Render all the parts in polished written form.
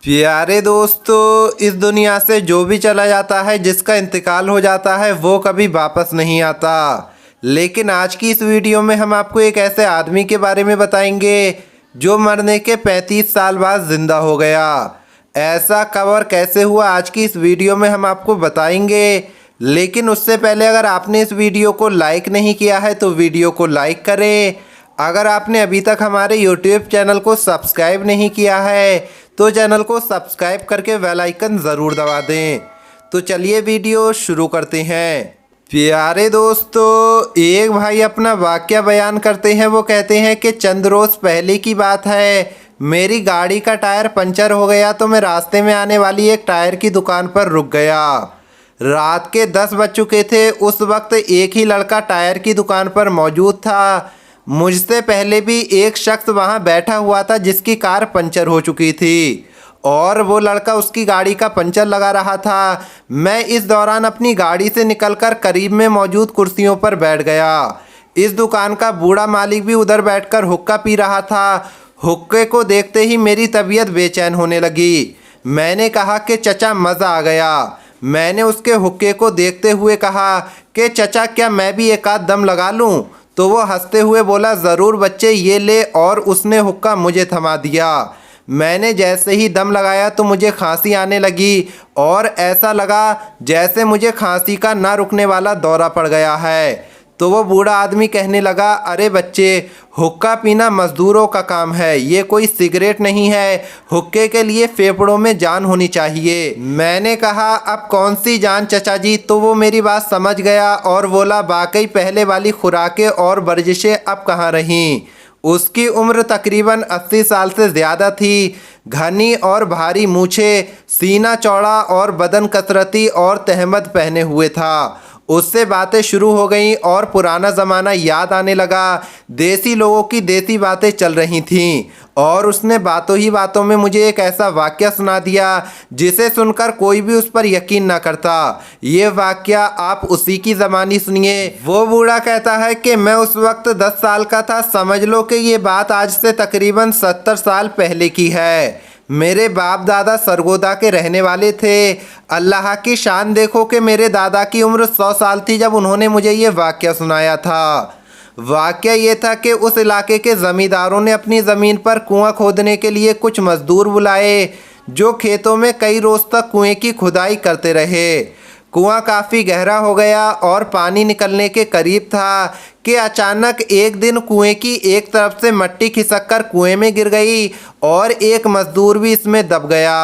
प्यारे दोस्तों, इस दुनिया से जो भी चला जाता है, जिसका इंतकाल हो जाता है, वो कभी वापस नहीं आता। लेकिन आज की इस वीडियो में हम आपको एक ऐसे आदमी के बारे में बताएंगे जो मरने के 35 साल बाद जिंदा हो गया। ऐसा कब और कैसे हुआ, आज की इस वीडियो में हम आपको बताएंगे। लेकिन उससे पहले अगर आपने इस वीडियो को लाइक नहीं किया है तो वीडियो को लाइक करें। अगर आपने अभी तक हमारे YouTube चैनल को सब्सक्राइब नहीं किया है तो चैनल को सब्सक्राइब करके बेल आइकन ज़रूर दबा दें। तो चलिए वीडियो शुरू करते हैं। प्यारे दोस्तों, एक भाई अपना वाकया बयान करते हैं। वो कहते हैं कि चंद रोज़ पहले की बात है, मेरी गाड़ी का टायर पंचर हो गया तो मैं रास्ते में आने वाली एक टायर की दुकान पर रुक गया। रात के 10 बज चुके थे। उस वक्त एक ही लड़का टायर की दुकान पर मौजूद था। मुझसे पहले भी एक शख्स वहां बैठा हुआ था जिसकी कार पंचर हो चुकी थी और वो लड़का उसकी गाड़ी का पंचर लगा रहा था। मैं इस दौरान अपनी गाड़ी से निकलकर करीब में मौजूद कुर्सियों पर बैठ गया। इस दुकान का बूढ़ा मालिक भी उधर बैठकर हुक्का पी रहा था। हुक्के को देखते ही मेरी तबीयत बेचैन होने लगी। मैंने कहा कि चचा, मज़ा आ गया। मैंने उसके हुक्के को देखते हुए कहा कि चचा, क्या मैं भी एक आध दम लगा लूं? तो वो हंसते हुए बोला, ज़रूर बच्चे, ये ले। और उसने हुक्का मुझे थमा दिया। मैंने जैसे ही दम लगाया तो मुझे खांसी आने लगी और ऐसा लगा जैसे मुझे खांसी का ना रुकने वाला दौरा पड़ गया है। तो वो बूढ़ा आदमी कहने लगा, अरे बच्चे, हुक्का पीना मज़दूरों का काम है, ये कोई सिगरेट नहीं है। हुक्के के लिए फेफड़ों में जान होनी चाहिए। मैंने कहा, अब कौन सी जान चचा जी? तो वो मेरी बात समझ गया और बोला, वाकई पहले वाली खुराकें और वर्जिशें अब कहाँ रहीं। उसकी उम्र तकरीबन 80 साल से ज़्यादा थी। घनी और भारी मूछें, सीना चौड़ा और बदन कसरती और तहमद पहने हुए था। उससे बातें शुरू हो गईं और पुराना ज़माना याद आने लगा। देसी लोगों की देसी बातें चल रही थीं और उसने बातों ही बातों में मुझे एक ऐसा वाकया सुना दिया जिसे सुनकर कोई भी उस पर यकीन ना करता। ये वाकया आप उसी की ज़बानी सुनिए। वो बूढ़ा कहता है कि मैं उस वक्त 10 साल का था। समझ लो कि ये बात आज से तकरीबन 70 साल पहले की है। मेरे बाप दादा सरगोदा के रहने वाले थे। अल्लाह की शान देखो कि मेरे दादा की उम्र 100 साल थी जब उन्होंने मुझे ये वाकया सुनाया था। वाकया ये था कि उस इलाके के ज़मींदारों ने अपनी ज़मीन पर कुआं खोदने के लिए कुछ मज़दूर बुलाए जो खेतों में कई रोज़ तक कुएं की खुदाई करते रहे। कुआं काफ़ी गहरा हो गया और पानी निकलने के करीब था कि अचानक एक दिन कुएं की एक तरफ से मिट्टी खिसक कर कुएं में गिर गई और एक मज़दूर भी इसमें दब गया।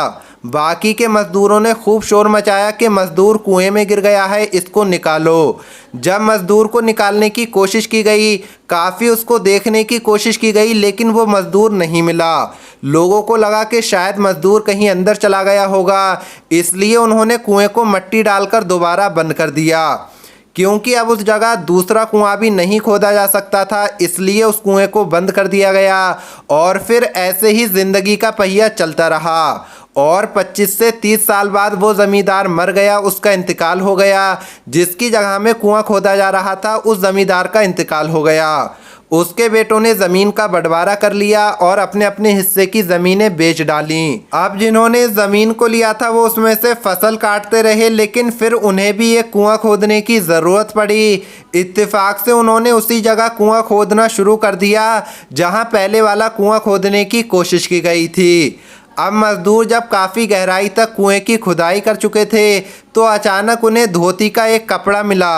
बाकी के मज़दूरों ने खूब शोर मचाया कि मज़दूर कुएं में गिर गया है, इसको निकालो। जब मज़दूर को निकालने की कोशिश की गई, काफ़ी उसको देखने की कोशिश की गई, लेकिन वो मज़दूर नहीं मिला। लोगों को लगा कि शायद मज़दूर कहीं अंदर चला गया होगा, इसलिए उन्होंने कुएं को मिट्टी डालकर दोबारा बंद कर दिया। क्योंकि अब उस जगह दूसरा कुआं भी नहीं खोदा जा सकता था, इसलिए उस कुएं को बंद कर दिया गया और फिर ऐसे ही ज़िंदगी का पहिया चलता रहा। और 25 से 30 साल बाद वो ज़मींदार मर गया, उसका इंतकाल हो गया। जिसकी जगह में कुआं खोदा जा रहा था, उस ज़मींदार का इंतकाल हो गया। उसके बेटों ने ज़मीन का बंटवारा कर लिया और अपने अपने हिस्से की ज़मीनें बेच डालीं। अब जिन्होंने ज़मीन को लिया था वो उसमें से फसल काटते रहे, लेकिन फिर उन्हें भी एक कुआं खोदने की ज़रूरत पड़ी। इत्तेफाक से उन्होंने उसी जगह कुआं खोदना शुरू कर दिया जहां पहले वाला कुआं खोदने की कोशिश की गई थी। अब मज़दूर जब काफ़ी गहराई तक कुएं की खुदाई कर चुके थे तो अचानक उन्हें धोती का एक कपड़ा मिला।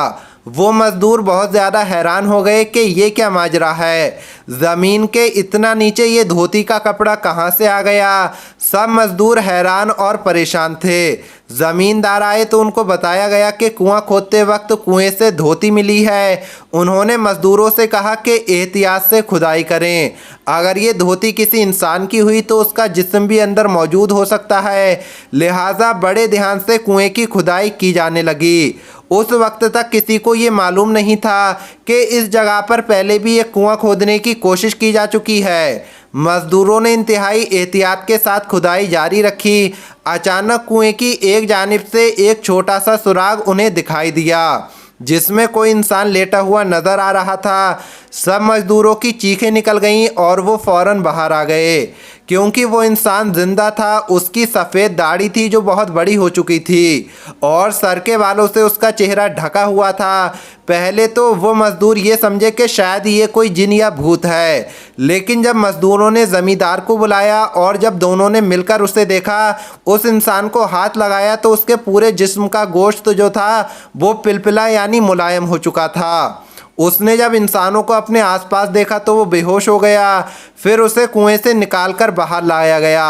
वो मज़दूर बहुत ज़्यादा हैरान हो गए कि ये क्या माजरा है, ज़मीन के इतना नीचे ये धोती का कपड़ा कहाँ से आ गया। सब मज़दूर हैरान और परेशान थे। ज़मींदार आए तो उनको बताया गया कि कुआं खोदते वक्त कुएं से धोती मिली है। उन्होंने मज़दूरों से कहा कि एहतियात से खुदाई करें, अगर ये धोती किसी इंसान की हुई तो उसका जिस्म भी अंदर मौजूद हो सकता है। लिहाजा बड़े ध्यान से कुएं की खुदाई की जाने लगी। उस वक्त तक किसी को ये मालूम नहीं था कि इस जगह पर पहले भी एक कुआं खोदने की कोशिश की जा चुकी है। मज़दूरों ने इंतहाई एहतियात के साथ खुदाई जारी रखी। अचानक कुएं की एक जानिब से एक छोटा सा सुराग उन्हें दिखाई दिया जिसमें कोई इंसान लेटा हुआ नजर आ रहा था। सब मजदूरों की चीखें निकल गईं और वो फौरन बाहर आ गए। क्योंकि वो इंसान जिंदा था। उसकी सफ़ेद दाढ़ी थी जो बहुत बड़ी हो चुकी थी और सर के बालों से उसका चेहरा ढका हुआ था। पहले तो वो मज़दूर ये समझे कि शायद ये कोई जिन या भूत है, लेकिन जब मज़दूरों ने ज़मींदार को बुलाया और जब दोनों ने मिलकर उसे देखा, उस इंसान को हाथ लगाया तो उसके पूरे जिस्म का गोश्त जो था वो पिलपिला यानी मुलायम हो चुका था। उसने जब इंसानों को अपने आसपास देखा तो वो बेहोश हो गया। फिर उसे कुएं से निकालकर बाहर लाया गया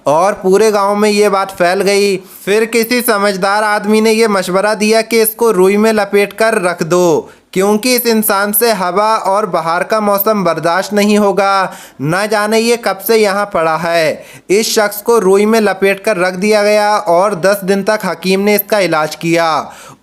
और पूरे गांव में ये बात फैल गई। फिर किसी समझदार आदमी ने ये मशवरा दिया कि इसको रुई में लपेटकर रख दो, क्योंकि इस इंसान से हवा और बाहर का मौसम बर्दाश्त नहीं होगा। न जाने ये कब से यहाँ पड़ा है। इस शख्स को रुई में लपेटकर रख दिया गया और 10 दिन तक हकीम ने इसका इलाज किया।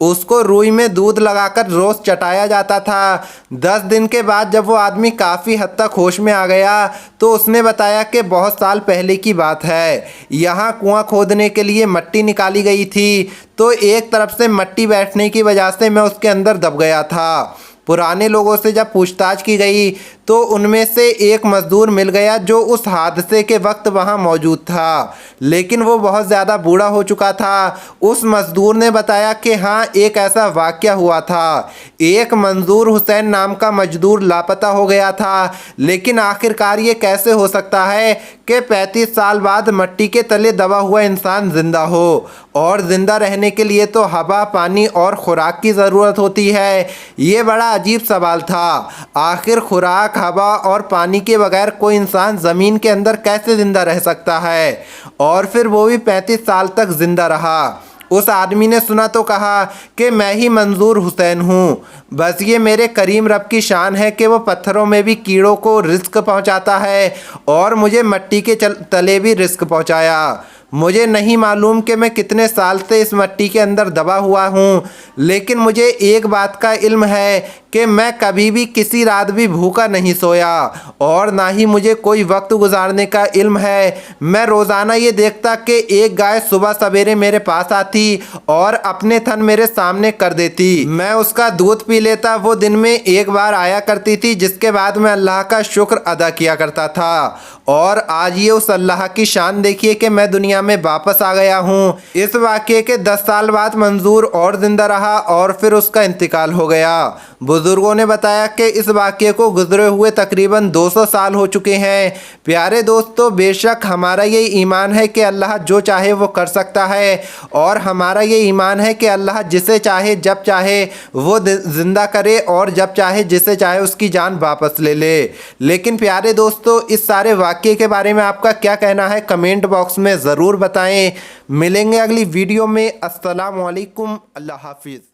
उसको रुई में दूध लगाकर रोज़ चटाया जाता था। 10 दिन के बाद जब वो आदमी काफ़ी हद तक होश में आ गया तो उसने बताया कि बहुत साल पहले की बात है। यहाँ कुआं खोदने के लिए मिट्टी निकाली गई थी, तो एक तरफ से मिट्टी बैठने की वजह से मैं उसके अंदर दब गया था। पुराने लोगों से जब पूछताछ की गई तो उनमें से एक मज़दूर मिल गया जो उस हादसे के वक्त वहाँ मौजूद था, लेकिन वो बहुत ज़्यादा बूढ़ा हो चुका था। उस मज़दूर ने बताया कि हाँ, एक ऐसा वाक़या हुआ था। एक मंजूर हुसैन नाम का मजदूर लापता हो गया था, लेकिन आखिरकार ये कैसे हो सकता है कि 35 साल बाद मिट्टी के तले दबा हुआ इंसान ज़िंदा हो? और ज़िंदा रहने के लिए तो हवा, पानी और खुराक की ज़रूरत होती है। ये बड़ा अजीब सवाल था। आखिर खुराक, हवा और पानी के बगैर कोई इंसान ज़मीन के अंदर कैसे ज़िंदा रह सकता है? और फिर वो भी 35 साल तक ज़िंदा रहा। उस आदमी ने सुना तो कहा कि मैं ही मंजूर हुसैन हूँ। बस ये मेरे करीम रब की शान है कि वो पत्थरों में भी कीड़ों को रिस्क पहुँचाता है और मुझे मिट्टी के तले भी रिस्क पहुँचाया। मुझे नहीं मालूम कि मैं कितने साल से इस मिट्टी के अंदर दबा हुआ हूँ, लेकिन मुझे एक बात का इल्म है कि मैं कभी भी किसी रात भी भूखा नहीं सोया और ना ही मुझे कोई वक्त गुजारने का इल्म है। मैं रोज़ाना ये देखता कि एक गाय सुबह सवेरे मेरे पास आती और अपने थन मेरे सामने कर देती। मैं उसका दूध पी लेता। वो दिन में एक बार आया करती थी, जिसके बाद मैं अल्लाह का शुक्र अदा किया करता था। और आज ये उस अल्लाह की शान देखिए कि मैं दुनिया में वापस आ गया हूँ। इस वाक़ये के 10 साल बाद मंजूर और ज़िंदा रहा और फिर उसका इंतकाल हो गया। बुजुर्गों ने बताया कि इस वाक़ये को गुजरे हुए तकरीबन 200 साल हो चुके हैं। प्यारे दोस्तों, बेशक हमारा ये ईमान है कि अल्लाह जो चाहे वो कर सकता है और हमारा ये ईमान है कि अल्लाह जिसे चाहे जब चाहे वो ज़िंदा करे और जब चाहे जिसे चाहे उसकी जान वापस ले ले। लेकिन प्यारे दोस्तों, इस सारे वाक़ये के बारे में आपका क्या कहना है कमेंट बॉक्स में ज़रूर बताएं। मिलेंगे अगली वीडियो में। अस्सलाम वालेकुम, अल्लाह हाफिज़।